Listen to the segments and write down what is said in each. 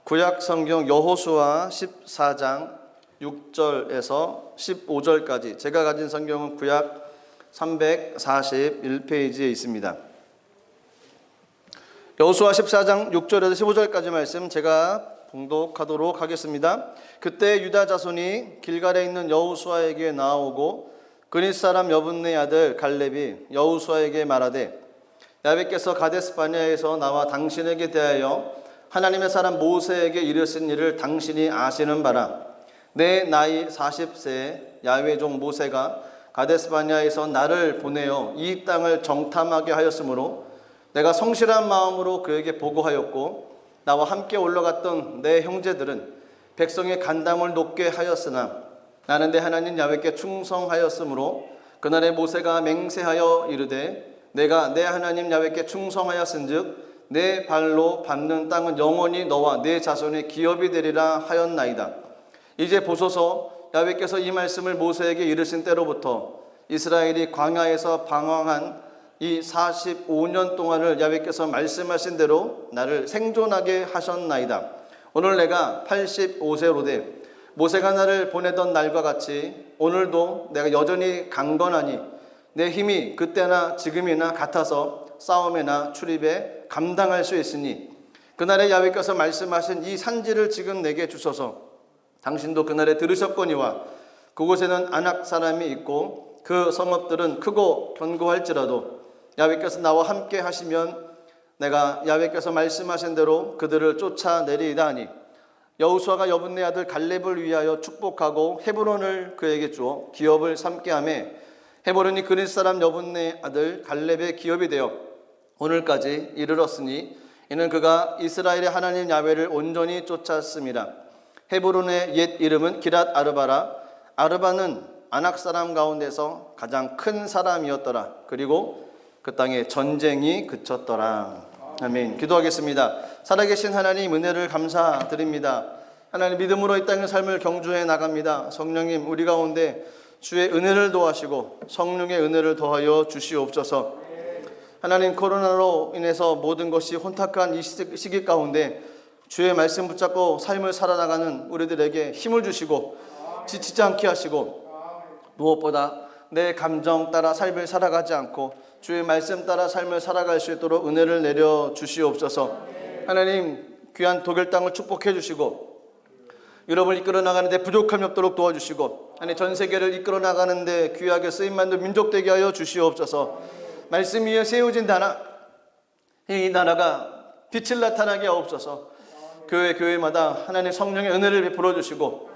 구약 성경 여호수아 14장 6절에서 15절까지 제가 가진 성경은 구약 341페이지에 있습니다. 여호수아 14장 6절에서 15절까지 말씀 제가 봉독하도록 하겠습니다. 그때 유다 자손이 길갈에 있는 여호수아에게 나아오고 그릿 사람 여분네 아들 갈렙이 여호수아에게 말하되 야훼께서 가데스 바네아에서 나와 당신에게 대하여 하나님의 사람 모세에게 이르신 일을 당신이 아시는 바라. 내 나이 40세 야훼 종 모세가 가데스 바네아에서 나를 보내어 이 땅을 정탐하게 하였으므로 내가 성실한 마음으로 그에게 보고하였고 나와 함께 올라갔던 내 형제들은 백성의 간담을 높게 하였으나 나는 내 하나님 야훼께 충성하였으므로 그날에 모세가 맹세하여 이르되 내가 내 하나님 야훼께 충성하였은즉 내 발로 밟는 땅은 영원히 너와 내 자손의 기업이 되리라 하였나이다. 이제 보소서, 야훼께서 이 말씀을 모세에게 이르신 때로부터 이스라엘이 광야에서 방황한 이 45년 동안을 야훼께서 말씀하신 대로 나를 생존하게 하셨나이다. 오늘 내가 85세로 돼 모세가 나를 보내던 날과 같이 오늘도 내가 여전히 강건하니 내 힘이 그때나 지금이나 같아서 싸움이나 출입에 감당할 수 있으니 그날에 야훼께서 말씀하신 이 산지를 지금 내게 주소서. 당신도 그날에 들으셨거니와 그곳에는 아낙 사람이 있고 그 성읍들은 크고 견고할지라도 야훼께서 나와 함께 하시면 내가 야훼께서 말씀하신 대로 그들을 쫓아내리이다 하니 여호수아가 여분네 아들 갈렙을 위하여 축복하고 헤브론을 그에게 주어 기업을 삼게 하며 헤브론이 그릿 사람 여분네 아들 갈렙의 기업이 되어 오늘까지 이르렀으니 이는 그가 이스라엘의 하나님 야훼를 온전히 쫓았음이라. 헤브론의 옛 이름은 기랏 아르바라. 아르바는 아낙 사람 가운데서 가장 큰 사람이었더라. 그리고 그 땅에 전쟁이 그쳤더라. 아멘. 기도하겠습니다. 살아계신 하나님 은혜를 감사드립니다. 하나님 믿음으로 이 땅의 삶을 경주해 나갑니다. 성령님 우리 가운데 주의 은혜를 더하시고 성령의 은혜를 더하여 주시옵소서. 하나님 코로나로 인해서 모든 것이 혼탁한 이 시기 가운데 주의 말씀 붙잡고 삶을 살아나가는 우리들에게 힘을 주시고 지치지 않게 하시고 무엇보다 내 감정 따라 삶을 살아가지 않고 주의 말씀 따라 삶을 살아갈 수 있도록 은혜를 내려 주시옵소서. 하나님 귀한 독일 땅을 축복해 주시고 유럽을 이끌어 나가는데 부족함이 없도록 도와주시고 하나님 전 세계를 이끌어 나가는데 귀하게 쓰임받는 민족 되게 하여 주시옵소서. 말씀 위에 세워진 나라, 이 나라가 빛을 나타나게 하옵소서. 교회마다 하나님 성령의 은혜를 베풀어 주시고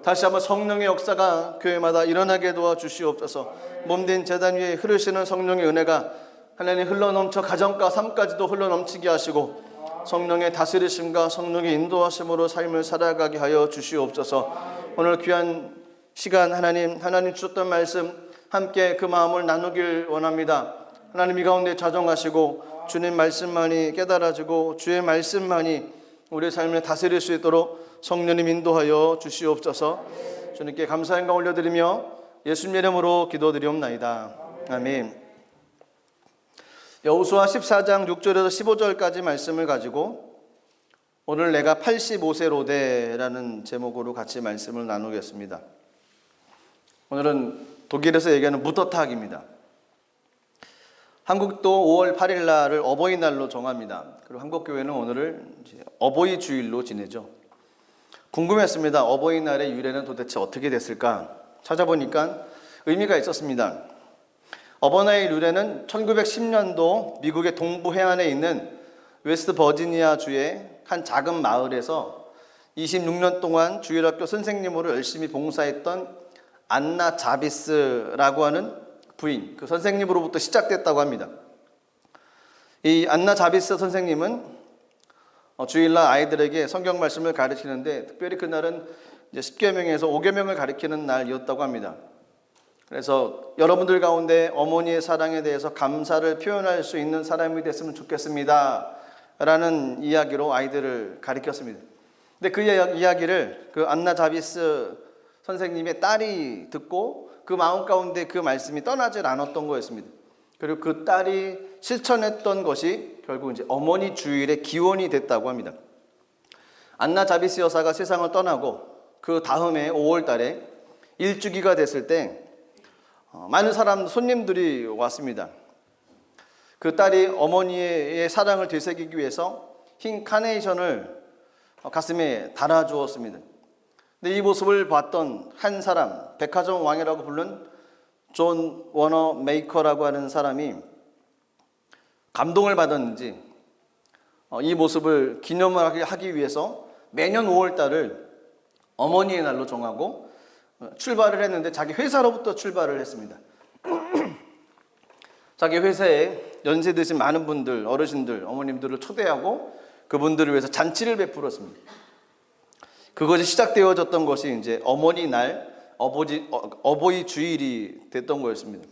다시 한번 성령의 역사가 교회마다 일어나게 도와주시옵소서. 몸된 제단 위에 흐르시는 성령의 은혜가 하나님 흘러넘쳐 가정과 삶까지도 흘러넘치게 하시고 성령의 다스리심과 성령의 인도하심으로 삶을 살아가게 하여 주시옵소서. 오늘 귀한 시간 하나님 주셨던 말씀 함께 그 마음을 나누길 원합니다. 하나님 이 가운데 자정하시고 주님 말씀만이 깨달아지고 주의 말씀만이 우리의 삶을 다스릴 수 있도록 성령님 인도하여 주시옵소서. 주님께 감사의 영광 올려드리며 예수님 이름으로 기도드리옵나이다. 아멘. 여호수아 14장 6절에서 15절까지 말씀을 가지고 오늘 내가 85세로 돼라는 제목으로 같이 말씀을 나누겠습니다. 오늘은 독일에서 얘기하는 무터탁입니다. 한국도 5월 8일 날을 어버이날로 정합니다. 그리고 한국교회는 오늘을 어버이 주일로 지내죠. 궁금했습니다. 어버이날의 유래는 도대체 어떻게 됐을까? 찾아보니까 의미가 있었습니다. 어버이날의 유래는 1910년도 미국의 동부 해안에 있는 웨스트 버지니아 주의 한 작은 마을에서 26년 동안 주일학교 선생님으로 열심히 봉사했던 안나 자비스라고 하는 부인, 그 선생님으로부터 시작됐다고 합니다. 이 안나 자비스 선생님은 주일날 아이들에게 성경 말씀을 가르치는데 특별히 그날은 이제 10계명에서 5계명을 가르치는 날이었다고 합니다. 그래서 여러분들 가운데 어머니의 사랑에 대해서 감사를 표현할 수 있는 사람이 됐으면 좋겠습니다 라는 이야기로 아이들을 가르쳤습니다. 근데 그 이야기를 그 안나 자비스 선생님의 딸이 듣고 그 마음 가운데 그 말씀이 떠나질 않았던 거였습니다. 그리고 그 딸이 실천했던 것이 결국 이제 어머니 주일의 기원이 됐다고 합니다. 안나 자비스 여사가 세상을 떠나고 그 다음에 5월 달에 일주기가 됐을 때 많은 손님들이 왔습니다. 그 딸이 어머니의 사랑을 되새기기 위해서 흰 카네이션을 가슴에 달아주었습니다. 근데 이 모습을 봤던 한 사람, 백화점 왕이라고 부른 존 워너 메이커라고 하는 사람이 감동을 받았는지 이 모습을 기념하기 위해서 매년 5월 달을 어머니의 날로 정하고 출발을 했는데 자기 회사로부터 출발을 했습니다. 자기 회사에 연세 드신 많은 분들, 어르신들, 어머님들을 초대하고 그분들을 위해서 잔치를 베풀었습니다. 그것이 시작되어졌던 것이 이제 어머니 날, 어버이 주일이 됐던 거였습니다.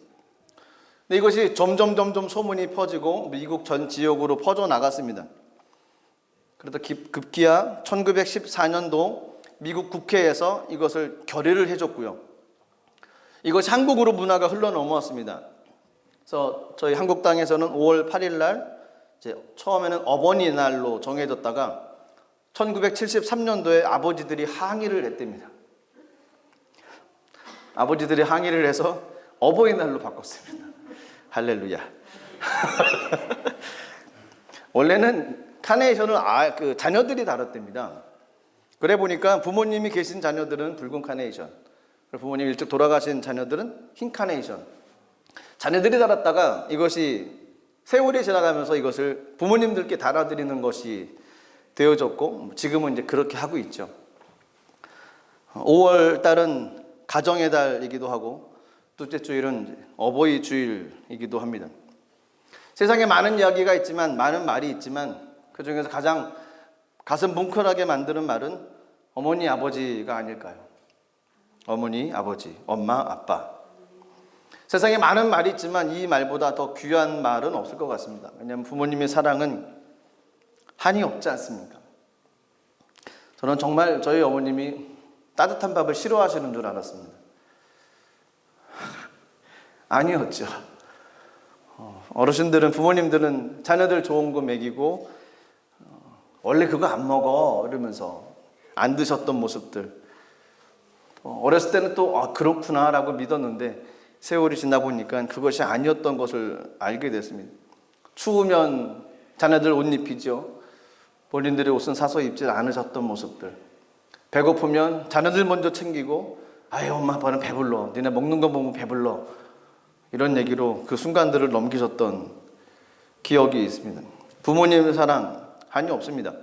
근데 이것이 점점 소문이 퍼지고 미국 전 지역으로 퍼져 나갔습니다. 그러다 급기야 1914년도 미국 국회에서 이것을 결의를 해줬고요. 이것이 한국으로 문화가 흘러 넘어왔습니다. 그래서 저희 한국 땅에서는 5월 8일 날 이제 처음에는 어버이날로 정해졌다가 1973년도에 아버지들이 항의를 했답니다. 아버지들이 항의를 해서 어버이날로 바꿨습니다. 할렐루야. 원래는 카네이션을 자녀들이 달았답니다. 그래 보니까 부모님이 계신 자녀들은 붉은 카네이션, 부모님 일찍 돌아가신 자녀들은 흰 카네이션. 자녀들이 달았다가 이것이 세월이 지나가면서 이것을 부모님들께 달아드리는 것이 되어졌고 지금은 이제 그렇게 하고 있죠. 5월 달은 가정의 달이기도 하고 둘째 주일은 어버이 주일이기도 합니다. 세상에 많은 이야기가 있지만 많은 말이 있지만 그 중에서 가장 가슴 뭉클하게 만드는 말은 어머니 아버지가 아닐까요? 어머니 아버지, 엄마 아빠. 세상에 많은 말이 있지만 이 말보다 더 귀한 말은 없을 것 같습니다. 왜냐하면 부모님의 사랑은 한이 없지 않습니까? 저는 정말 저희 어머님이 따뜻한 밥을 싫어하시는 줄 알았습니다. 아니었죠. 어르신들은, 부모님들은 자녀들 좋은 거 먹이고 원래 그거 안 먹어 이러면서 안 드셨던 모습들, 어렸을 때는 또 그렇구나 라고 믿었는데 세월이 지나 보니까 그것이 아니었던 것을 알게 됐습니다. 추우면 자녀들 옷 입히죠. 본인들의 옷은 사서 입지 않으셨던 모습들. 배고프면 자녀들 먼저 챙기고 아유 엄마 아빠는 배불러, 니네 먹는 거 보면 배불러, 이런 얘기로 그 순간들을 넘기셨던 기억이 있습니다. 부모님의 사랑 한이 없습니다.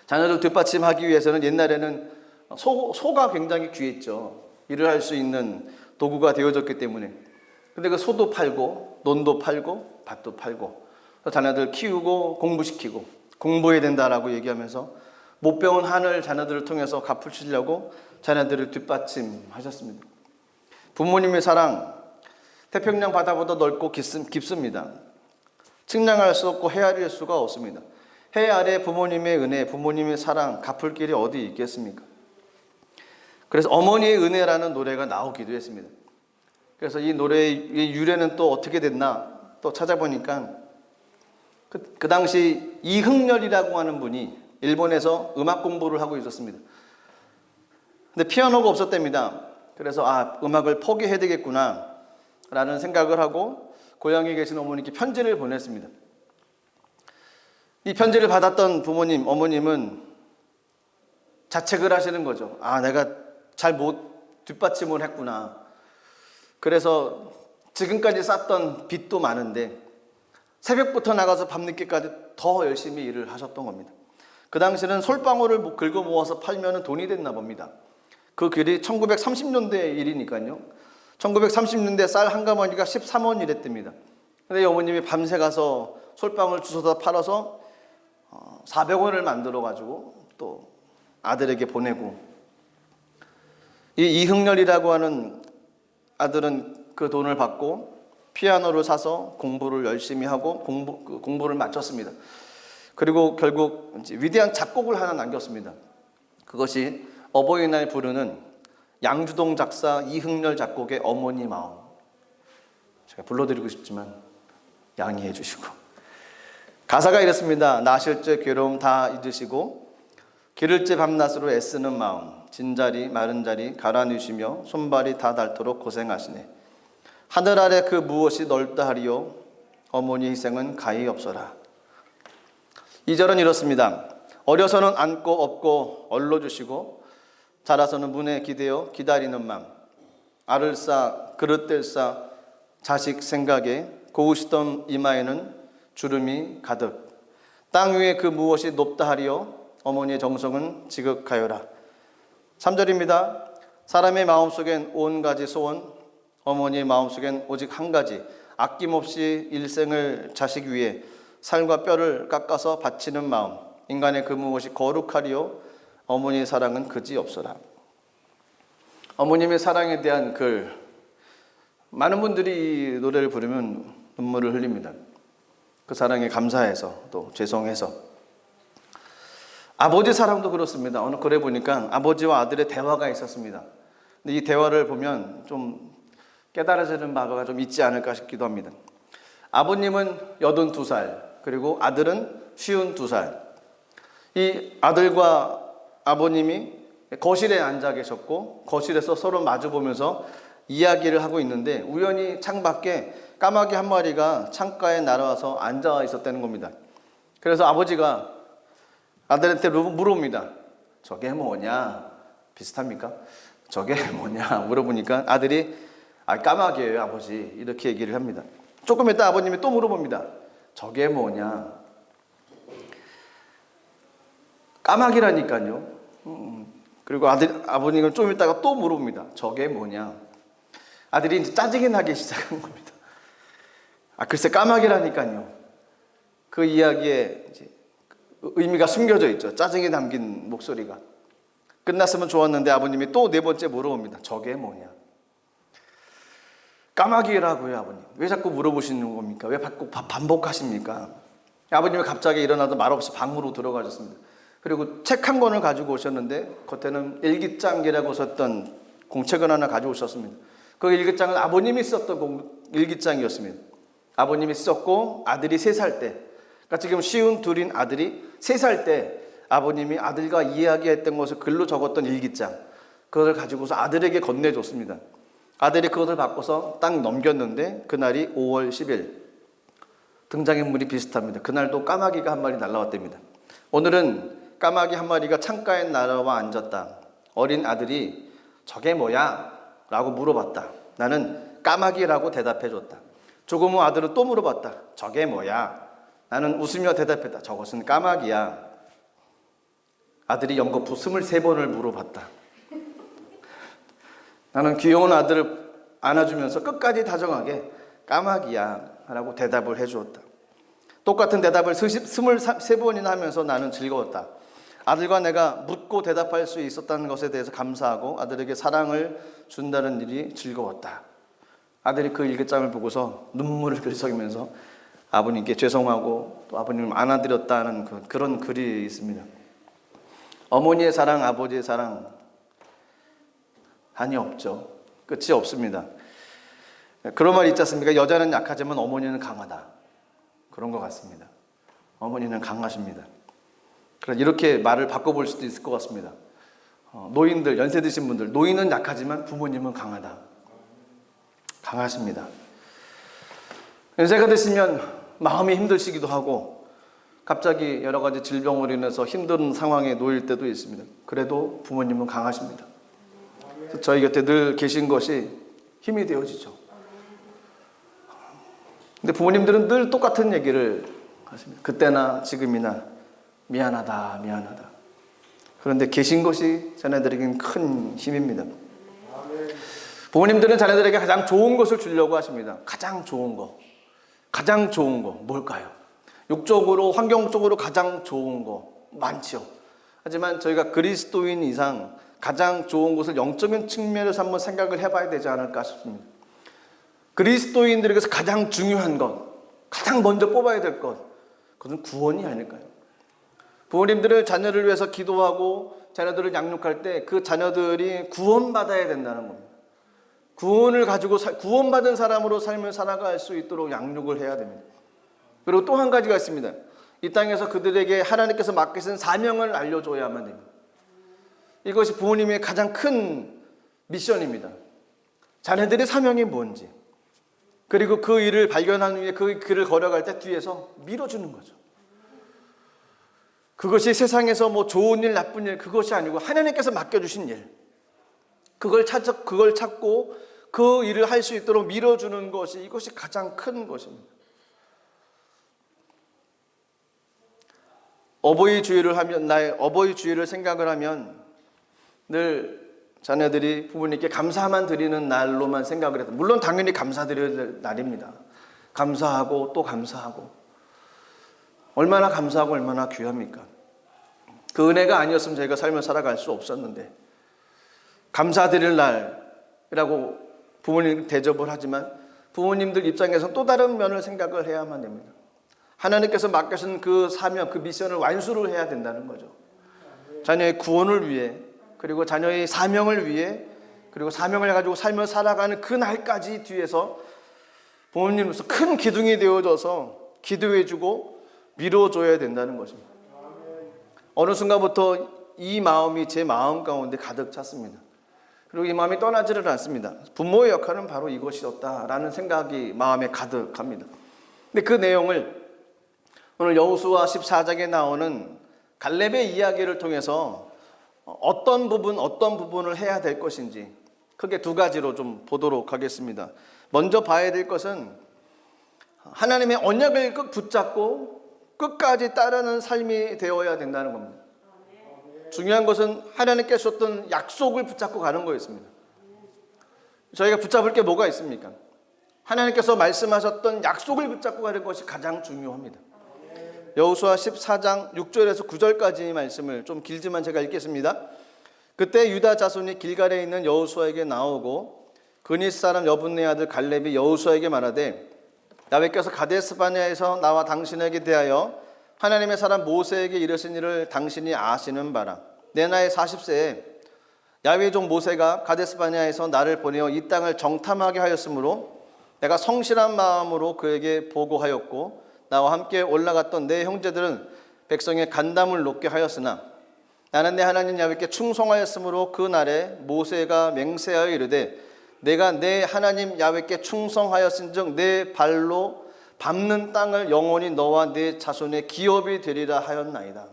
자녀들 뒷받침하기 위해서는 옛날에는 소가 굉장히 귀했죠. 일을 할 수 있는 도구가 되어졌기 때문에. 근데 그 소도 팔고 논도 팔고 밭도 팔고 자녀들 키우고 공부시키고 공부해야 된다라고 얘기하면서 못 배운 한을 자녀들을 통해서 갚으시려고 자녀들을 뒷받침하셨습니다. 부모님의 사랑 태평양 바다보다 넓고 깊습니다. 측량할 수 없고 헤아릴 수가 없습니다. 해 아래 부모님의 은혜, 부모님의 사랑 갚을 길이 어디 있겠습니까? 그래서 어머니의 은혜라는 노래가 나오기도 했습니다. 그래서 이 노래의 유래는 또 어떻게 됐나 또 찾아보니까 그 당시 이흥렬이라고 하는 분이 일본에서 음악 공부를 하고 있었습니다. 근데 피아노가 없었답니다. 그래서 음악을 포기해야 되겠구나 라는 생각을 하고 고향에 계신 어머니께 편지를 보냈습니다. 이 편지를 받았던 부모님, 어머님은 자책을 하시는 거죠. 내가 잘 못 뒷받침을 했구나. 그래서 지금까지 쌓던 빚도 많은데 새벽부터 나가서 밤늦게까지 더 열심히 일을 하셨던 겁니다. 그 당시는 솔방울을 긁어 모아서 팔면 돈이 됐나 봅니다. 그 길이 1930년대 일이니까요. 1930년대 쌀 한 가마니가 13원 이랬답니다. 근데 어머님이 밤새 가서 솔방울 주워다 팔아서 400원을 만들어 가지고 또 아들에게 보내고, 이 이흥렬이라고 하는 아들은 그 돈을 받고 피아노를 사서 공부를 열심히 하고 공부를 마쳤습니다. 그리고 결국 위대한 작곡을 하나 남겼습니다. 그것이 어버이날 부르는 양주동 작사 이흥렬 작곡의 어머니 마음. 제가 불러드리고 싶지만 양해해 주시고, 가사가 이렇습니다. 나실 적 괴로움 다 잊으시고 기를째 밤낮으로 애쓰는 마음, 진자리 마른 자리 갈아뉘시며 손발이 다 닳도록 고생하시네. 하늘 아래 그 무엇이 넓다 하리요, 어머니 희생은 가히 없어라. 2절은 이렇습니다. 어려서는 안고 업고 얼러주시고 자라서는 문에 기대어 기다리는 맘, 알을 싸 그릇들 싸 자식 생각에 고우시던 이마에는 주름이 가득. 땅 위에 그 무엇이 높다 하리요, 어머니의 정성은 지극하여라. 3절입니다. 사람의 마음속엔 온 가지 소원, 어머니의 마음속엔 오직 한 가지, 아낌없이 일생을 자식 위에 살과 뼈를 깎아서 바치는 마음. 인간의 그 무엇이 거룩하리요, 어머니의 사랑은 그지 없어라. 어머님의 사랑에 대한 글, 많은 분들이 이 노래를 부르면 눈물을 흘립니다. 그 사랑에 감사해서, 또 죄송해서. 아버지 사랑도 그렇습니다. 어느 글에 보니까 아버지와 아들의 대화가 있었습니다. 근데 이 대화를 보면 좀 깨달아지는 바가 좀 있지 않을까 싶기도 합니다. 아버님은 82살, 그리고 아들은 52살. 이 아들과 아버님이 거실에 앉아 계셨고, 거실에서 서로 마주 보면서 이야기를 하고 있는데, 우연히 창밖에 까마귀 한 마리가 창가에 날아와서 앉아 있었다는 겁니다. 그래서 아버지가 아들한테 물어봅니다. 저게 뭐냐? 비슷합니까? 저게 뭐냐? 물어보니까 아들이 까마귀예요, 아버지. 이렇게 얘기를 합니다. 조금 있다 아버님이 또 물어봅니다. 저게 뭐냐? 까마귀라니까요. 그리고 아버님은 좀 있다가 또 물어봅니다. 저게 뭐냐? 아들이 이제 짜증이 나기 시작한 겁니다. 글쎄 까마귀라니까요. 그 이야기에 이제 의미가 숨겨져 있죠. 짜증이 담긴 목소리가. 끝났으면 좋았는데 아버님이 또 네 번째 물어봅니다. 저게 뭐냐? 까마귀라고요, 아버님. 왜 자꾸 물어보시는 겁니까? 왜 자꾸 반복하십니까? 아버님이 갑자기 일어나서 말없이 방으로 들어가셨습니다. 그리고 책 한 권을 가지고 오셨는데 겉에는 일기장이라고 썼던 공책을 하나 가지고 오셨습니다. 그 일기장은 아버님이 썼던 일기장이었습니다. 아버님이 썼고 아들이 3살 때, 그러니까 지금 52인 아들이 3살 때 아버님이 아들과 이야기했던 것을 글로 적었던 일기장, 그것을 가지고서 아들에게 건네줬습니다. 아들이 그것을 받고서 딱 넘겼는데 그날이 5월 10일. 등장인물이 비슷합니다. 그날도 까마귀가 한 마리 날아왔답니다. 오늘은 까마귀 한 마리가 창가에 날아와 앉았다. 어린 아들이 저게 뭐야? 라고 물어봤다. 나는 까마귀라고 대답해줬다. 조금 후 아들은 또 물어봤다. 저게 뭐야? 나는 웃으며 대답했다. 저것은 까마귀야. 아들이 연거푸 23번을 물어봤다. 나는 귀여운 아들을 안아주면서 끝까지 다정하게 까마귀야 라고 대답을 해주었다. 똑같은 대답을 23번이나 하면서 나는 즐거웠다. 아들과 내가 묻고 대답할 수 있었다는 것에 대해서 감사하고 아들에게 사랑을 준다는 일이 즐거웠다. 아들이 그 일기장을 보고서 눈물을 글썽이면서 아버님께 죄송하고 또 아버님을 안아드렸다는 그런 글이 있습니다. 어머니의 사랑, 아버지의 사랑 한이 없죠. 끝이 없습니다. 그런 말 있지 않습니까? 여자는 약하지만 어머니는 강하다. 그런 것 같습니다. 어머니는 강하십니다. 그래서 이렇게 말을 바꿔볼 수도 있을 것 같습니다. 노인들, 연세 드신 분들, 노인은 약하지만 부모님은 강하다. 강하십니다. 연세가 드시면 마음이 힘드시기도 하고 갑자기 여러 가지 질병으로 인해서 힘든 상황에 놓일 때도 있습니다. 그래도 부모님은 강하십니다. 저희 곁에 늘 계신 것이 힘이 되어지죠. 근데 부모님들은 늘 똑같은 얘기를 하십니다. 그때나 지금이나 미안하다, 미안하다. 그런데 계신 것이 자녀들에게는 큰 힘입니다. 부모님들은 자녀들에게 가장 좋은 것을 주려고 하십니다. 가장 좋은 거. 가장 좋은 거 뭘까요? 육적으로, 환경적으로 가장 좋은 거 많죠. 하지만 저희가 그리스도인 이상 가장 좋은 것을 영적인 측면에서 한번 생각을 해봐야 되지 않을까 싶습니다. 그리스도인들에게서 가장 중요한 것, 가장 먼저 뽑아야 될 것, 그것은 구원이 아닐까요? 부모님들은 자녀를 위해서 기도하고 자녀들을 양육할 때 그 자녀들이 구원받아야 된다는 겁니다. 구원을 가지고 구원받은 사람으로 삶을 살아갈 수 있도록 양육을 해야 됩니다. 그리고 또 한 가지가 있습니다. 이 땅에서 그들에게 하나님께서 맡기신 사명을 알려줘야만 됩니다. 이것이 부모님의 가장 큰 미션입니다. 자녀들의 사명이 뭔지, 그리고 그 일을 발견한 후에 그 길을 걸어갈 때 뒤에서 밀어주는 거죠. 그것이 세상에서 뭐 좋은 일, 나쁜 일, 그것이 아니고 하나님께서 맡겨주신 일, 그걸 찾고 그 일을 할 수 있도록 밀어주는 것이, 이것이 가장 큰 것입니다. 어버이 주일을 생각을 하면 늘 자녀들이 부모님께 감사만 드리는 날로만 생각을 해도, 물론 당연히 감사드려야 될 날입니다. 감사하고 또 감사하고, 얼마나 감사하고 얼마나 귀합니까? 그 은혜가 아니었으면 저희가 삶을 살아갈 수 없었는데, 감사드릴 날이라고 부모님 대접을 하지만 부모님들 입장에서는 또 다른 면을 생각을 해야만 됩니다. 하나님께서 맡겨진 그 사명, 그 미션을 완수를 해야 된다는 거죠. 자녀의 구원을 위해, 그리고 자녀의 사명을 위해, 그리고 사명을 가지고 삶을 살아가는 그 날까지 뒤에서 부모님으로서 큰 기둥이 되어줘서 기도해주고 밀어줘야 된다는 것입니다. 어느 순간부터 이 마음이 제 마음 가운데 가득 찼습니다. 그리고 이 마음이 떠나지를 않습니다. 부모의 역할은 바로 이것이었다라는 생각이 마음에 가득합니다. 근데 그 내용을 오늘 여호수아 14장에 나오는 갈렙의 이야기를 통해서 어떤 부분을 해야 될 것인지 크게 두 가지로 좀 보도록 하겠습니다. 먼저 봐야 될 것은 하나님의 언약을 붙잡고 끝까지 따르는 삶이 되어야 된다는 겁니다. 중요한 것은 하나님께서 줬던 약속을 붙잡고 가는 거였습니다. 저희가 붙잡을 게 뭐가 있습니까? 하나님께서 말씀하셨던 약속을 붙잡고 가는 것이 가장 중요합니다. 여호수아 14장 6절에서 9절까지 말씀을 좀 길지만 제가 읽겠습니다. 그때 유다 자손이 길갈에 있는 여호수아에게 나오고 그닛 사람 여분네 아들 갈렙이 여호수아에게 말하되 야훼께서 가데스 바네아에서 나와 당신에게 대하여 하나님의 사람 모세에게 이르신 일을 당신이 아시는 바라. 내 나이 40세에 야훼의 종 모세가 가데스 바네아에서 나를 보내어 이 땅을 정탐하게 하였으므로 내가 성실한 마음으로 그에게 보고하였고 나와 함께 올라갔던 내 형제들은 백성의 간담을 높게 하였으나 나는 내 하나님 야훼께 충성하였으므로 그 날에 모세가 맹세하여 이르되 내가 내 하나님 야훼께 충성하였은즉 내 발로 밟는 땅을 영원히 너와 내 자손의 기업이 되리라 하였나이다.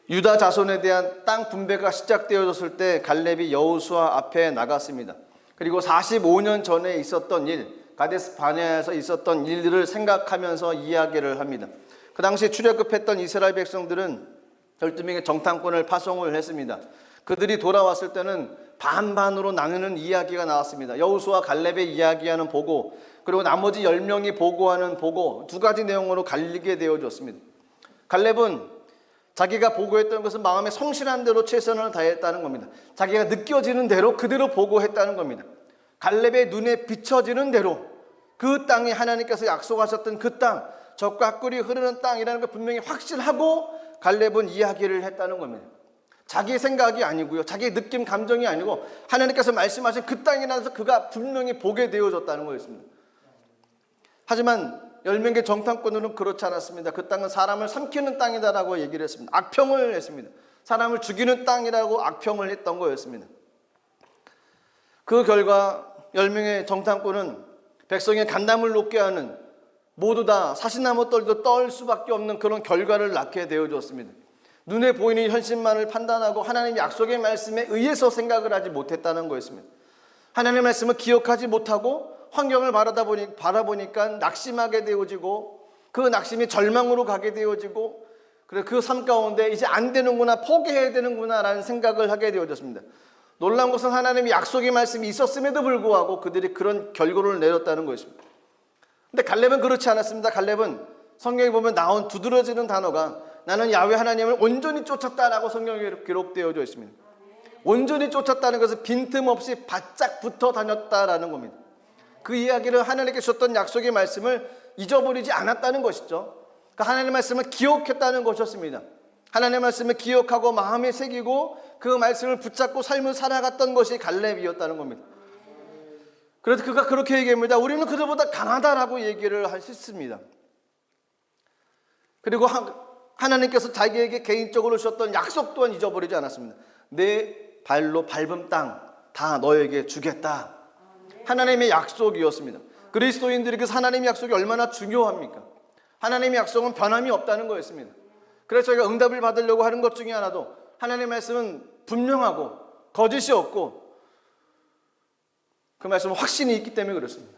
유다 자손에 대한 땅 분배가 시작되어졌을 때 갈렙이 여호수아 앞에 나갔습니다. 그리고 45년 전에 있었던 일, 가데스 바네아에서 있었던 일들을 생각하면서 이야기를 합니다. 그 당시 출애굽했던 이스라엘 백성들은 12명의 정탐꾼을 파송을 했습니다. 그들이 돌아왔을 때는 반반으로 나누는 이야기가 나왔습니다. 여호수아 갈렙의 이야기하는 보고, 그리고 나머지 10명이 보고하는 보고, 두 가지 내용으로 갈리게 되어졌습니다. 갈렙은 자기가 보고했던 것은 마음에 성실한 대로 최선을 다했다는 겁니다. 자기가 느껴지는 대로 그대로 보고했다는 겁니다. 갈렙의 눈에 비춰지는 대로 그 땅이 하나님께서 약속하셨던 그 땅, 젖과 꿀이 흐르는 땅이라는 걸 분명히 확신하고 갈렙은 이야기를 했다는 겁니다. 자기 생각이 아니고요, 자기 느낌, 감정이 아니고 하나님께서 말씀하신 그 땅이라서 그가 분명히 보게 되어졌다는 거였습니다. 하지만 10명의 정탐꾼으로는 그렇지 않았습니다. 그 땅은 사람을 삼키는 땅이다라고 얘기를 했습니다. 악평을 했습니다. 사람을 죽이는 땅이라고 악평을 했던 거였습니다. 그 결과 10명의 정탐꾼은 백성의 간담을 높게 하는, 모두 다 사시나무 떨도 떨 수밖에 없는 그런 결과를 낳게 되어졌습니다. 눈에 보이는 현실만을 판단하고 하나님의 약속의 말씀에 의해서 생각을 하지 못했다는 거였습니다. 하나님의 말씀을 기억하지 못하고 환경을 바라보니까 낙심하게 되어지고, 그 낙심이 절망으로 가게 되어지고, 그래서 그 삶 가운데 이제 안 되는구나, 포기해야 되는구나 라는 생각을 하게 되어졌습니다. 놀라운 것은 하나님의 약속의 말씀이 있었음에도 불구하고 그들이 그런 결과를 내렸다는 것입니다. 근데 갈렙은 그렇지 않았습니다. 갈렙은 성경에 보면 나온 두드러지는 단어가 나는 야훼 하나님을 온전히 쫓았다라고 성경에 기록되어져 있습니다. 온전히 쫓았다는 것은 빈틈없이 바짝 붙어 다녔다라는 겁니다. 그 이야기를 하나님께 주셨던 약속의 말씀을 잊어버리지 않았다는 것이죠. 그 하나님의 말씀을 기억했다는 것이었습니다. 하나님의 말씀을 기억하고 마음에 새기고 그 말씀을 붙잡고 삶을 살아갔던 것이 갈렙이었다는 겁니다. 그래서 그가 그렇게 얘기합니다. 우리는 그들보다 강하다라고 얘기를 할 수 있습니다. 그리고 하나님께서 자기에게 개인적으로 주셨던 약속 또한 잊어버리지 않았습니다. 내 발로 밟은 땅 다 너에게 주겠다. 하나님의 약속이었습니다. 그리스도인들에게서 하나님의 약속이 얼마나 중요합니까? 하나님의 약속은 변함이 없다는 거였습니다. 그래서 저희가 응답을 받으려고 하는 것 중에 하나도 하나님의 말씀은 분명하고 거짓이 없고 그 말씀은 확신이 있기 때문에 그렇습니다.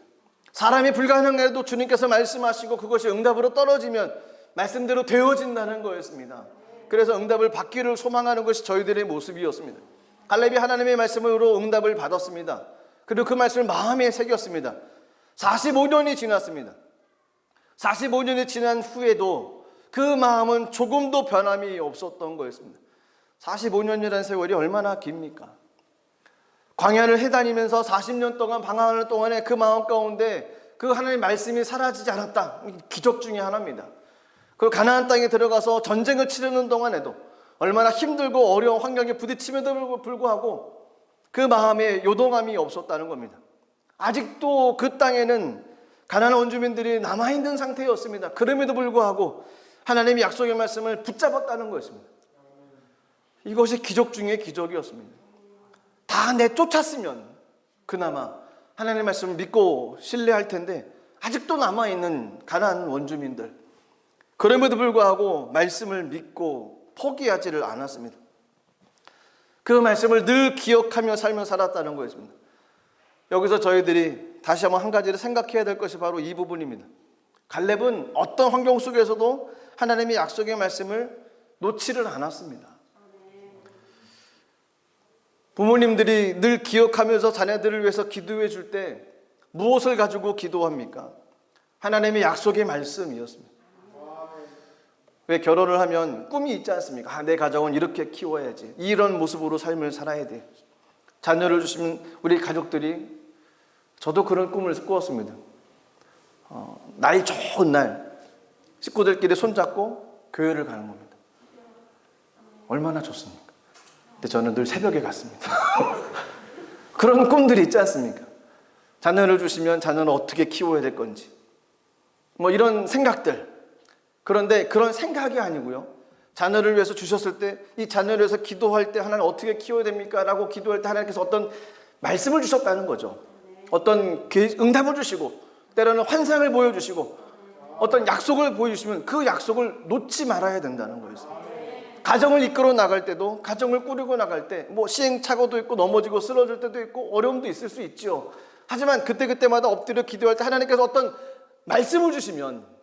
사람이 불가능한 일도 주님께서 말씀하시고 그것이 응답으로 떨어지면 말씀대로 되어진다는 거였습니다. 그래서 응답을 받기를 소망하는 것이 저희들의 모습이었습니다. 갈렙이 하나님의 말씀으로 응답을 받았습니다. 그리고 그 말씀을 마음에 새겼습니다. 45년이 지났습니다. 45년이 지난 후에도 그 마음은 조금도 변함이 없었던 거였습니다. 45년이라는 세월이 얼마나 깁니까? 광야를 해다니면서 40년 동안 방황하는 동안에 그 마음 가운데 그 하나님의 말씀이 사라지지 않았다. 기적 중에 하나입니다. 그리고 가나안 땅에 들어가서 전쟁을 치르는 동안에도 얼마나 힘들고 어려운 환경에 부딪힘에도 불구하고 그 마음에 요동함이 없었다는 겁니다. 아직도 그 땅에는 가나안 원주민들이 남아있는 상태였습니다. 그럼에도 불구하고 하나님의 약속의 말씀을 붙잡았다는 거였습니다. 이것이 기적 중에 기적이었습니다. 다 내쫓았으면 그나마 하나님의 말씀을 믿고 신뢰할 텐데 아직도 남아있는 가나안 원주민들, 그럼에도 불구하고 말씀을 믿고 포기하지를 않았습니다. 그 말씀을 늘 기억하며 살며 살았다는 거였습니다. 여기서 저희들이 다시 한번 한 가지를 생각해야 될 것이 바로 이 부분입니다. 갈렙은 어떤 환경 속에서도 하나님의 약속의 말씀을 놓지를 않았습니다. 부모님들이 늘 기억하면서 자녀들을 위해서 기도해 줄 때 무엇을 가지고 기도합니까? 하나님의 약속의 말씀이었습니다. 왜 결혼을 하면 꿈이 있지 않습니까? 내 가정은 이렇게 키워야지. 이런 모습으로 삶을 살아야 돼. 자녀를 주시면 우리 가족들이, 저도 그런 꿈을 꾸었습니다. 날이 좋은 날 식구들끼리 손잡고 교회를 가는 겁니다. 얼마나 좋습니까? 근데 저는 늘 새벽에 갔습니다. 그런 꿈들이 있지 않습니까? 자녀를 주시면 자녀는 어떻게 키워야 될 건지 뭐 이런 생각들. 그런데 그런 생각이 아니고요, 자녀를 위해서 주셨을 때 이 자녀를 위해서 기도할 때 하나님 어떻게 키워야 됩니까? 라고 기도할 때 하나님께서 어떤 말씀을 주셨다는 거죠. 어떤 응답을 주시고 때로는 환상을 보여주시고 어떤 약속을 보여주시면 그 약속을 놓지 말아야 된다는 거였어요. 가정을 이끌어 나갈 때도, 가정을 꾸리고 나갈 때 뭐 시행착오도 있고 넘어지고 쓰러질 때도 있고 어려움도 있을 수 있죠. 하지만 그때마다 엎드려 기도할 때 하나님께서 어떤 말씀을 주시면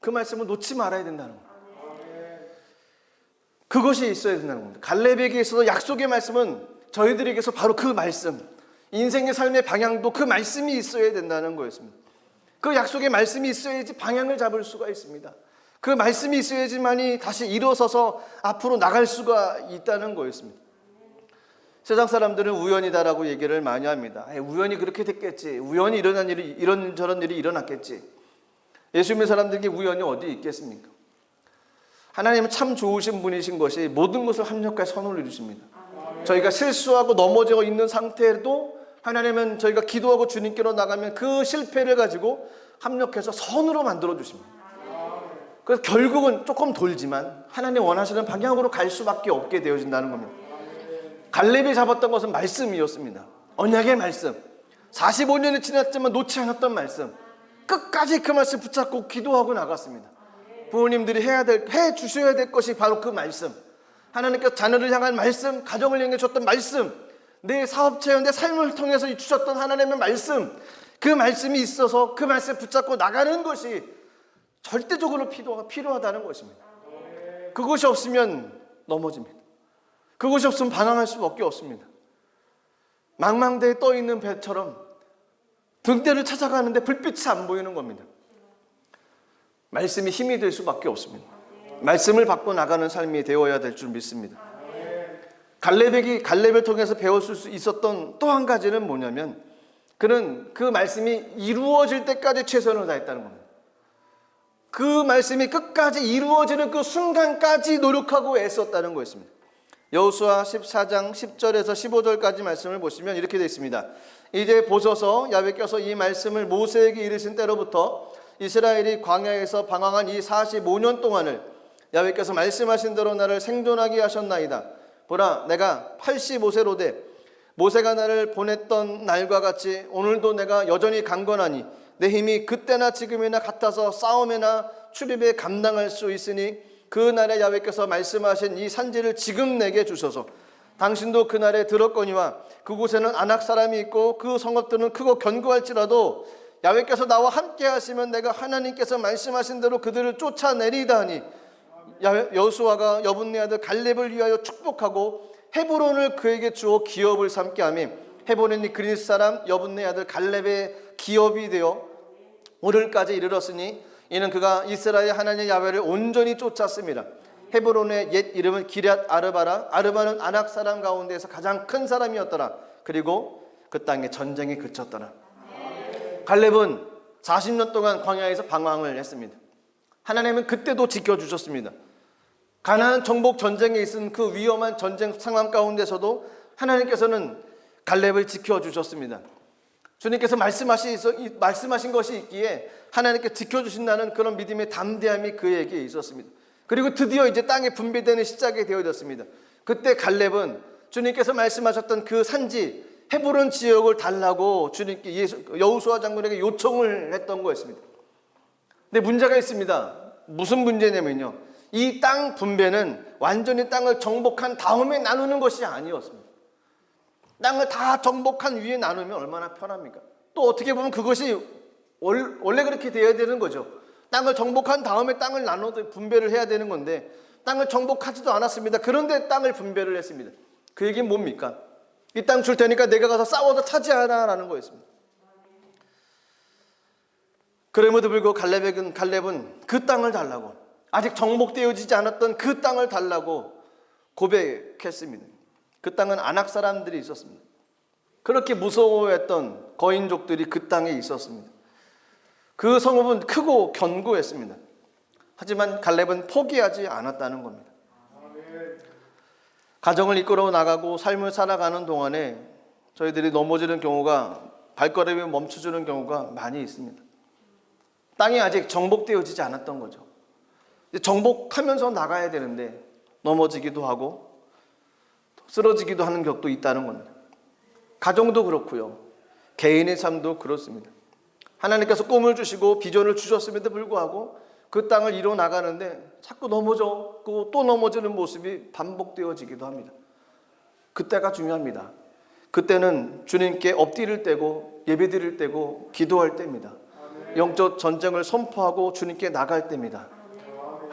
그 말씀을 놓지 말아야 된다는 겁니다. 그것이 있어야 된다는 겁니다. 갈렙에게 있어서 약속의 말씀은 저희들에게서 바로 그 말씀, 인생의 삶의 방향도 그 말씀이 있어야 된다는 거였습니다. 그 약속의 말씀이 있어야지 방향을 잡을 수가 있습니다. 그 말씀이 있어야지만이 다시 일어서서 앞으로 나갈 수가 있다는 거였습니다. 세상 사람들은 우연이다라고 얘기를 많이 합니다. 우연히 그렇게 됐겠지. 우연히 일어난 일이, 이런저런 일이 일어났겠지. 예수 믿는 사람들에게 우연이 어디 있겠습니까? 하나님은 참 좋으신 분이신 것이 모든 것을 합력하여 선을 이루십니다. 저희가 실수하고 넘어져 있는 상태에도 하나님은 저희가 기도하고 주님께로 나가면 그 실패를 가지고 합력해서 선으로 만들어 주십니다. 그래서 결국은 조금 돌지만 하나님 원하시는 방향으로 갈 수밖에 없게 되어진다는 겁니다. 갈렙이 잡았던 것은 말씀이었습니다. 언약의 말씀. 45년이 지났지만 놓지 않았던 말씀. 끝까지 그 말씀 붙잡고 기도하고 나갔습니다. 부모님들이 해 주셔야 될 것이 바로 그 말씀. 하나님께서 자녀를 향한 말씀, 가정을 향해 주셨던 말씀, 내 사업체와 내 삶을 통해서 주셨던 하나님의 말씀, 그 말씀이 있어서 그 말씀 붙잡고 나가는 것이 절대적으로 필요하다는 것입니다. 그것이 없으면 넘어집니다. 그것이 없으면 방황할 수밖에 없습니다. 망망대해 떠 있는 배처럼 등대를 찾아가는데 불빛이 안 보이는 겁니다. 말씀이 힘이 될 수밖에 없습니다. 말씀을 받고 나가는 삶이 되어야 될 줄 믿습니다. 갈렙을 통해서 배웠을 수 있었던 또 한 가지는 뭐냐면, 그는 그 말씀이 이루어질 때까지 최선을 다했다는 겁니다. 그 말씀이 끝까지 이루어지는 그 순간까지 노력하고 애썼다는 거였습니다. 여호수아 14장 10절에서 15절까지 말씀을 보시면 이렇게 되어 있습니다. 이제 보소서, 야훼께서 이 말씀을 모세에게 이르신 때로부터 이스라엘이 광야에서 방황한 이 45년 동안을 야훼께서 말씀하신 대로 나를 생존하게 하셨나이다. 보라, 내가 85세로 돼 모세가 나를 보냈던 날과 같이 오늘도 내가 여전히 강건하니 내 힘이 그때나 지금이나 같아서 싸움이나 출입에 감당할 수 있으니 그 날에 야훼께서 말씀하신 이 산지를 지금 내게 주소서. 당신도 그날에 들었거니와 그곳에는 아낙 사람이 있고 그 성읍들은 크고 견고할지라도 야훼께서 나와 함께 하시면 내가 하나님께서 말씀하신 대로 그들을 쫓아내리다 하니 여호수아가 여분네 아들 갈렙을 위하여 축복하고 헤브론을 그에게 주어 기업을 삼게 하며 헤브론이 그리스 사람 여분네 아들 갈렙의 기업이 되어 오늘까지 이르렀으니 이는 그가 이스라엘 하나님 야훼를 온전히 쫓았습니다. 헤브론의 옛 이름은 기럇 아르바라. 아르바는 아낙 사람 가운데에서 가장 큰 사람이었더라. 그리고 그 땅에 전쟁이 그쳤더라. 갈렙은 40년 동안 광야에서 방황을 했습니다. 하나님은 그때도 지켜주셨습니다. 가나안 정복 전쟁에 있은 그 위험한 전쟁 상황 가운데서도 하나님께서는 갈렙을 지켜주셨습니다. 주님께서 말씀하신 것이 있기에 하나님께 지켜주신다는 그런 믿음의 담대함이 그에게 있었습니다. 그리고 드디어 이제 땅에 분배되는 시작이 되어졌습니다. 그때 갈렙은 주님께서 말씀하셨던 그 산지 헤브론 지역을 달라고 주님께 여호수아 장군에게 요청을 했던 거였습니다. 근데 문제가 있습니다. 무슨 문제냐면요, 이 땅 분배는 완전히 땅을 정복한 다음에 나누는 것이 아니었습니다. 땅을 다 정복한 위에 나누면 얼마나 편합니까? 또 어떻게 보면 그것이 원래 그렇게 되어야 되는 거죠. 땅을 정복한 다음에 땅을 나눠서 분배를 해야 되는 건데 땅을 정복하지도 않았습니다. 그런데 땅을 분배를 했습니다. 그 얘기는 뭡니까? 이 땅 줄 테니까 내가 가서 싸워서 차지하라 라는 거였습니다. 그럼에도 불구하고 갈렙은 그 땅을 달라고, 아직 정복되어지지 않았던 그 땅을 달라고 고백했습니다. 그 땅은 아낙 사람들이 있었습니다. 그렇게 무서워했던 거인족들이 그 땅에 있었습니다. 그 성읍은 크고 견고했습니다. 하지만 갈렙은 포기하지 않았다는 겁니다. 가정을 이끌어 나가고 삶을 살아가는 동안에 저희들이 넘어지는 경우가, 발걸음이 멈춰주는 경우가 많이 있습니다. 땅이 아직 정복되어지지 않았던 거죠. 정복하면서 나가야 되는데 넘어지기도 하고 쓰러지기도 하는 격도 있다는 겁니다. 가정도 그렇고요, 개인의 삶도 그렇습니다. 하나님께서 꿈을 주시고 비전을 주셨음에도 불구하고 그 땅을 이뤄 나가는데 자꾸 넘어졌고 또 넘어지는 모습이 반복되어지기도 합니다. 그때가 중요합니다. 그때는 주님께 엎드릴 때고 예배드릴 때고 기도할 때입니다. 영적 전쟁을 선포하고 주님께 나갈 때입니다.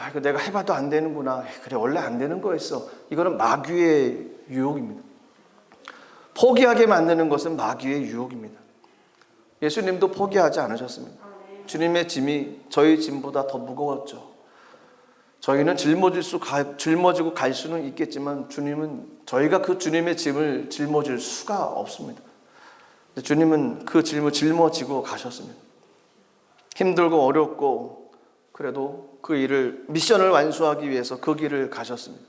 이거 내가 해봐도 안 되는구나. 그래, 원래 안 되는 거였어. 이거는 마귀의 유혹입니다. 포기하게 만드는 것은 마귀의 유혹입니다. 예수님도 포기하지 않으셨습니다. 주님의 짐이 저희 짐보다 더 무거웠죠. 저희는 짊어지고 갈 수는 있겠지만 주님은, 저희가 그 주님의 짐을 짊어질 수가 없습니다. 주님은 그 짐을 짊어지고 가셨습니다. 힘들고 어렵고 그래도 그 일을, 미션을 완수하기 위해서 그 길을 가셨습니다.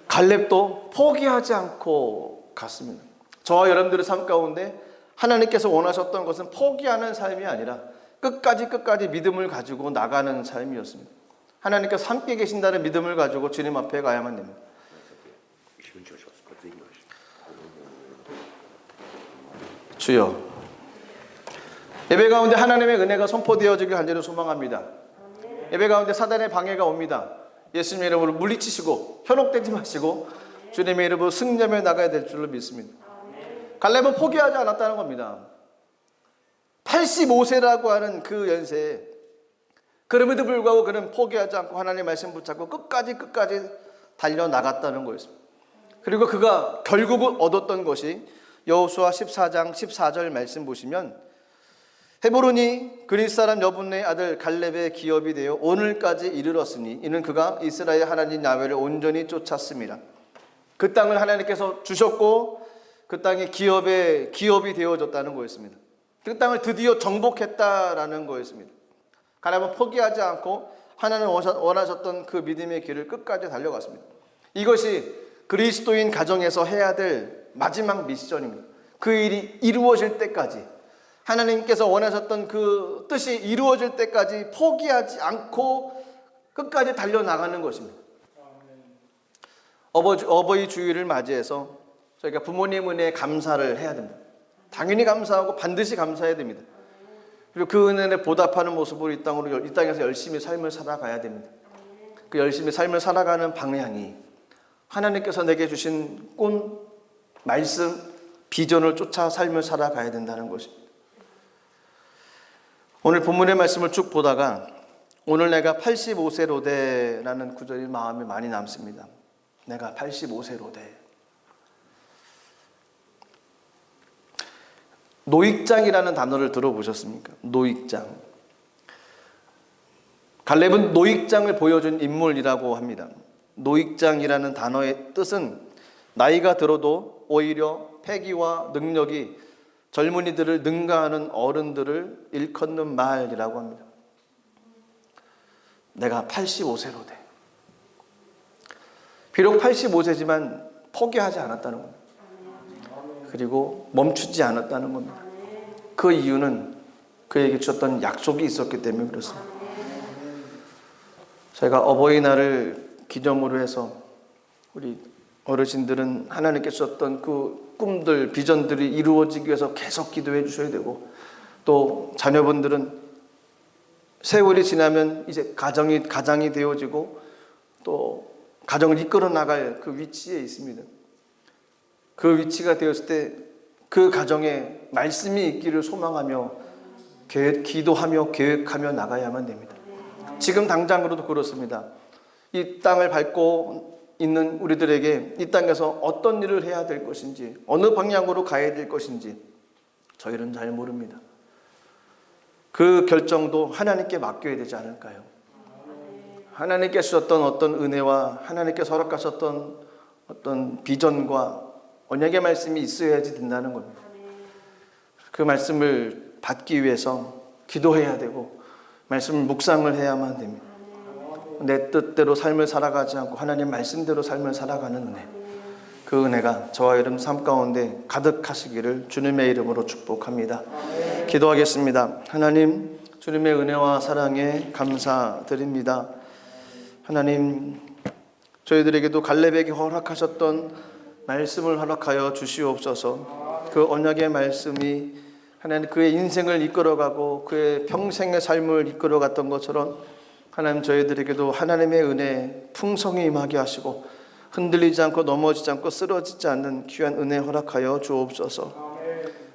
갈렙도 포기하지 않고 갔습니다. 저와 여러분들의 삶 가운데 하나님께서 원하셨던 것은 포기하는 삶이 아니라 끝까지 믿음을 가지고 나가는 삶이었습니다. 하나님께서 함께 계신다는 믿음을 가지고 주님 앞에 가야만 됩니다. 주여, 예배 가운데 하나님의 은혜가 선포되어지길 간절히 소망합니다. 예배 가운데 사단의 방해가 옵니다. 예수님의 이름으로 물리치시고 현혹되지 마시고 주님의 이름으로 승리하며 나가야 될 줄로 믿습니다. 갈렙은 포기하지 않았다는 겁니다. 85세라고 하는 그 연세에, 그럼에도 불구하고 그는 포기하지 않고 하나님의 말씀 붙잡고 끝까지 달려나갔다는 거였습니다. 그리고 그가 결국은 얻었던 것이 여호수아 14장 14절 말씀 보시면, 헤브론이 그리스 사람 여분네 아들 갈렙의 기업이 되어 오늘까지 이르렀으니 이는 그가 이스라엘 하나님 야훼를 온전히 쫓았습니다. 그 땅을 하나님께서 주셨고 그 땅이 기업이 되어졌다는 거였습니다. 그 땅을 드디어 정복했다라는 거였습니다. 갈렙은 포기하지 않고 하나님 원하셨던 그 믿음의 길을 끝까지 달려갔습니다. 이것이 그리스도인 가정에서 해야 될 마지막 미션입니다. 그 일이 이루어질 때까지, 하나님께서 원하셨던 그 뜻이 이루어질 때까지 포기하지 않고 끝까지 달려나가는 것입니다. 어버이 주일을 맞이해서 저희가 부모님 은혜에 감사를 해야 됩니다. 당연히 감사하고 반드시 감사해야 됩니다. 그리고 그 은혜에 보답하는 모습으로 이 땅에서 열심히 삶을 살아가야 됩니다. 그 열심히 삶을 살아가는 방향이 하나님께서 내게 주신 꿈, 말씀, 비전을 쫓아 삶을 살아가야 된다는 것입니다. 오늘 본문의 말씀을 쭉 보다가 오늘 내가 85세로 돼라는 구절이 마음에 많이 남습니다. 내가 85세로 돼. 노익장이라는 단어를 들어보셨습니까? 노익장. 갈렙은 노익장을 보여준 인물이라고 합니다. 노익장이라는 단어의 뜻은 나이가 들어도 오히려 패기와 능력이 젊은이들을 능가하는 어른들을 일컫는 말이라고 합니다. 내가 85세로 돼. 비록 85세지만 포기하지 않았다는 겁니다. 그리고 멈추지 않았다는 겁니다. 그 이유는 그에게 주셨던 약속이 있었기 때문에 그렇습니다. 저희가 어버이날을 기념으로 해서 우리 어르신들은 하나님께 주셨던 그 꿈들, 비전들이 이루어지기 위해서 계속 기도해 주셔야 되고, 또 자녀분들은 세월이 지나면 이제 가장이 되어지고 또 가정을 이끌어 나갈 그 위치에 있습니다. 그 위치가 되었을 때 그 가정에 말씀이 있기를 소망하며 기도하며 계획하며 나가야만 됩니다. 지금 당장으로도 그렇습니다. 이 땅을 밟고 있는 우리들에게 이 땅에서 어떤 일을 해야 될 것인지, 어느 방향으로 가야 될 것인지 저희는 잘 모릅니다. 그 결정도 하나님께 맡겨야 되지 않을까요? 하나님께 주셨던 어떤 은혜와 하나님께서 허락하셨던 어떤 비전과 언약의 말씀이 있어야지 된다는 겁니다. 그 말씀을 받기 위해서 기도해야 되고 말씀을 묵상을 해야만 됩니다. 내 뜻대로 삶을 살아가지 않고 하나님 말씀대로 삶을 살아가는 은혜, 그 은혜가 저와 여러분 삶 가운데 가득하시기를 주님의 이름으로 축복합니다. 기도하겠습니다. 하나님, 주님의 은혜와 사랑에 감사드립니다. 하나님, 저희들에게도 갈렙에게 허락하셨던 말씀을 허락하여 주시옵소서. 그 언약의 말씀이 하나님 그의 인생을 이끌어가고 그의 평생의 삶을 이끌어갔던 것처럼 하나님 저희들에게도 하나님의 은혜 풍성히 임하게 하시고 흔들리지 않고 넘어지지 않고 쓰러지지 않는 귀한 은혜 허락하여 주옵소서.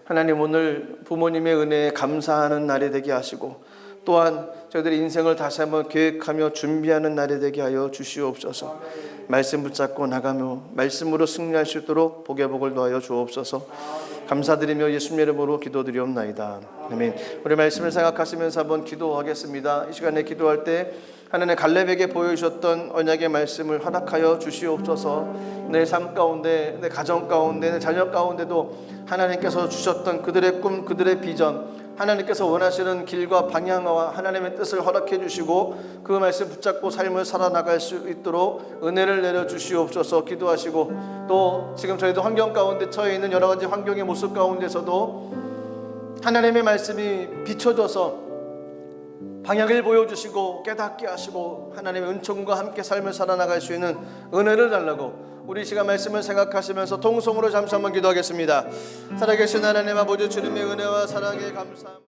하나님, 오늘 부모님의 은혜에 감사하는 날이 되게 하시고 또한 저희들의 인생을 다시 한번 계획하며 준비하는 날이 되게 하여 주시옵소서. 말씀 붙잡고 나가며 말씀으로 승리할 수 있도록 복의 복을 더하여 주옵소서. 감사드리며 예수님 이름으로 기도드리옵나이다. 아멘. 우리 말씀을 생각하시면서 한번 기도하겠습니다. 이 시간에 기도할 때 하나님 갈렙에게 보여주셨던 언약의 말씀을 허락하여 주시옵소서. 내 삶 가운데, 내 가정 가운데, 내 자녀 가운데도 하나님께서 주셨던 그들의 꿈, 그들의 비전, 하나님께서 원하시는 길과 방향과 하나님의 뜻을 허락해 주시고 그 말씀 붙잡고 삶을 살아나갈 수 있도록 은혜를 내려주시옵소서. 기도하시고 또 지금 저희도 환경 가운데 처해 있는 여러 가지 환경의 모습 가운데서도 하나님의 말씀이 비춰져서 방향을 보여주시고 깨닫게 하시고 하나님의 은총과 함께 삶을 살아나갈 수 있는 은혜를 달라고 우리 시간 말씀을 생각하시면서 통성으로 잠시 한번 기도하겠습니다. 살아계신 하나님 아버지, 주님의 은혜와 사랑에 감사합니다.